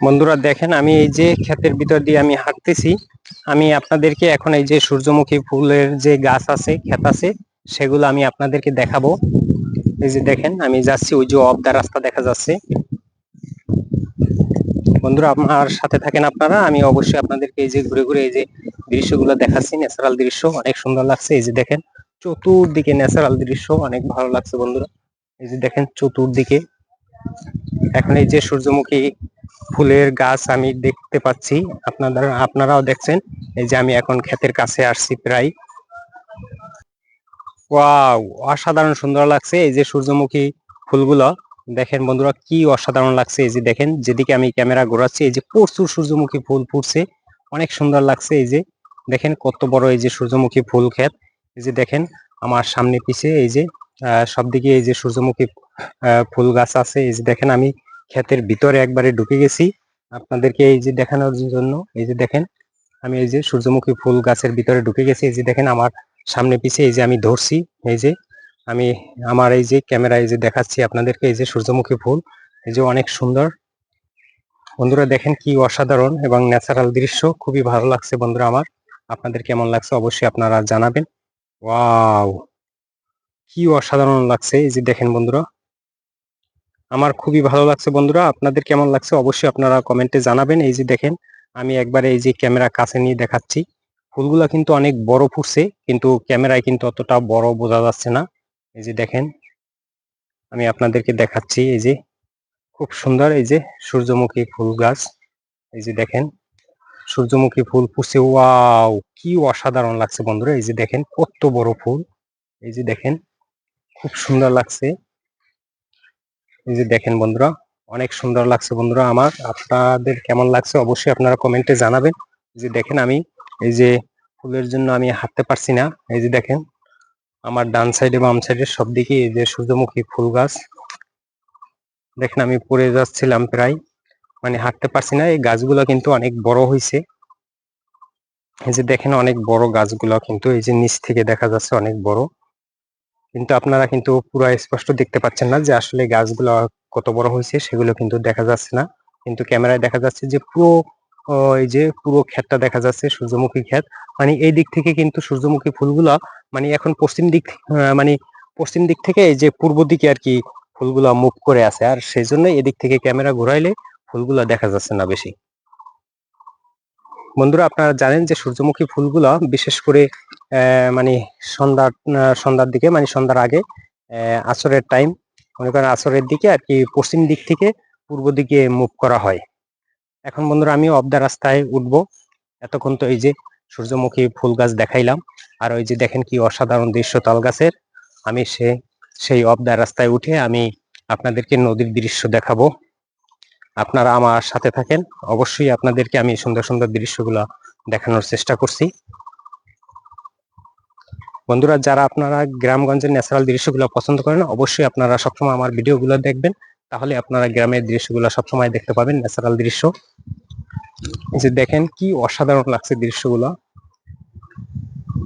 বন্ধুরা দেখেন, আমি এই যে ক্ষেতের ভিতর দিয়ে আমি হাঁটতেছি। আমি আপনাদেরকে এখন এই যে সূর্যমুখী ফুলের যে গাছ আছে, ক্ষেত আছে, সেগুলো আমি আপনাদেরকে দেখাবো। এই যে দেখেন, আমি যাচ্ছি, ওই যে অর্ধা রাস্তা দেখা যাচ্ছে। বন্ধুরা আমার সাথে থাকেন আপনারা, আমি অবশ্যই আপনাদেরকে এই যে ঘুরে ঘুরে এই যে দৃশ্যগুলো দেখাচ্ছি। ন্যাচারাল দৃশ্য অনেক সুন্দর লাগছে। এই যে দেখেন, চতুর্দিকে ন্যাচারাল দৃশ্য অনেক ভালো লাগছে বন্ধুরা। এই যে দেখেন চতুর্দিকে, এখন এই যে সূর্যমুখী ফুলের গাছ আমি দেখতে পাচ্ছি, আপনারাও দেখছেন। এই যে আমি এখন ক্ষেতের কাছে আসছি প্রায়। ওয়াও, অসাধারণ সুন্দর লাগছে এই যে সূর্যমুখী ফুলগুলো। দেখেন বন্ধুরা, কি অসাধারণ লাগছে। এই যে দেখেন, যেদিকে আমি ক্যামেরা ঘোরাচ্ছি, এই যে প্রচুর সূর্যমুখী ফুল ফুটছে, অনেক সুন্দর লাগছে। এই যে দেখেন কত বড় এই যে সূর্যমুখী ফুল ক্ষেত। এই যে দেখেন আমার সামনে পিছে এই যে সব দিকে এই যে সূর্যমুখী ফুল গাছ আছে। এই যে দেখেন, আমি ক্ষেতের ভিতরে একবারে ঢুকে গেছি আপনাদেরকে এই যে দেখানোর জন্য। এই যে দেখেন, আমি এই যে সূর্যমুখী ফুল গাছের ভিতরে ঢুকে গেছি। এই যে দেখেন আমার সামনে পিছে এই যে আমি ধরছি, এই যে আমি আমার এই যে ক্যামেরা এই যে দেখাচ্ছি আপনাদেরকে এই যে সূর্যমুখী ফুল। এই যে অনেক সুন্দর বন্ধুরা, দেখেন কি অসাধারণ এবং ন্যাচারাল দৃশ্য, খুবই ভালো লাগছে বন্ধুরা আমার। আপনাদের কেমন লাগছে অবশ্যই আপনারা জানাবেন। ওয়াও, কি অসাধারণ লাগছে। এই যে দেখেন বন্ধুরা, আমার খুবই ভালো লাগছে বন্ধুরা। আপনাদের কেমন লাগছে অবশ্যই আপনারা কমেন্টে জানাবেন। এই যে দেখেন, আমি একবারে এই যে ক্যামেরা কাছে নিয়ে দেখাচ্ছি। ফুলগুলা কিন্তু অনেক বড় ফুটছে, কিন্তু ক্যামেরায় কিন্তু অতটা বড় বোঝা যাচ্ছে না। এই যে দেখেন, আমি আপনাদেরকে দেখাচ্ছি। এই যে খুব সুন্দর এই যে সূর্যমুখী ফুল গাছ। এই যে দেখেন সূর্যমুখী ফুল ফুটছে। ওয়াও, কি অসাধারণ লাগছে বন্ধুরা। এই যে দেখেন কত বড় ফুল। এই যে দেখেন খুব সুন্দর লাগছে। এই যে দেখেন বন্ধুরা, অনেক সুন্দর লাগছে বন্ধুরা আমার। আপনাদের কেমন লাগছে অবশ্যই আপনারা কমেন্টে জানাবেন। এই যে দেখেন, আমি এই যে ফুলের জন্য আমি হাঁটতে পারছি না। এই যে দেখেন আমার ডান সাইডে বাম সাইডে সব দিকে এই যে সূর্যমুখী ফুল গাছ। দেখেন আমি পড়ে যাচ্ছিলাম প্রায়, মানে হাঁটতে পারছি না। এই গাছগুলো কিন্তু অনেক বড় হয়েছে। এই যে দেখেন অনেক বড় গাছগুলো, কিন্তু এই যে নিচ থেকে দেখা যাচ্ছে অনেক বড়, কিন্তু আপনারা কিন্তু পুরো স্পষ্ট দেখতে পাচ্ছেন না যে আসলে গাছগুলো কত বড় হয়েছে, সেগুলো কিন্তু দেখা যাচ্ছে না। কিন্তু ক্যামেরায় দেখা যাচ্ছে যে পুরো এই যে পুরো ক্ষেতটা দেখা যাচ্ছে সূর্যমুখী ক্ষেত। মানে এই দিক থেকে কিন্তু সূর্যমুখী ফুলগুলা মানে এখন পশ্চিম দিক মানে পশ্চিম দিক থেকে এই যে পূর্ব দিকে আর কি ফুলগুলা মুভ করে আছে, আর সেই জন্য এদিক থেকে ক্যামেরা ঘুরাইলে ফুলগুলা দেখা যাচ্ছে না বেশি। বন্ধুরা আপনারা জানেন যে সূর্যমুখী ফুলগুলা বিশেষ করে মানে সন্ধ্যার দিকে, মানে সন্ধ্যার আগে, আসরের টাইম, মনে করেন আসরের দিকে আর কি পশ্চিম দিক থেকে পূর্ব দিকে মুভ করা হয়। এখন বন্ধুরা আমি অফ দা রাস্তায় উঠবো। এতক্ষণ তো এই যে সূর্যমুখী ফুল গাছ দেখাইলাম, আর ওই যে দেখেন কি অসাধারণ দৃশ্য তাল গাছের। আমি সেই অফ দা রাস্তায় উঠে আমি আপনাদেরকে নদীর দৃশ্য দেখাবো। আপনারা আমার সাথে থাকেন, অবশ্যই আপনাদেরকে আমি সুন্দর সুন্দর দৃশ্যগুলো দেখানোর চেষ্টা করছি। বন্ধুরা যারা আপনারা গ্রামগঞ্জের ন্যাচারাল দৃশ্যগুলো পছন্দ করেন, অবশ্যই আপনারা সবসময় আমার ভিডিওগুলো দেখবেন, তাহলে আপনারা গ্রামের দৃশ্যগুলো সবসময় দেখতে পাবেন, ন্যাচারাল দৃশ্য। এই যে দেখেন কি অসাধারণ লাগছে দৃশ্যগুলো।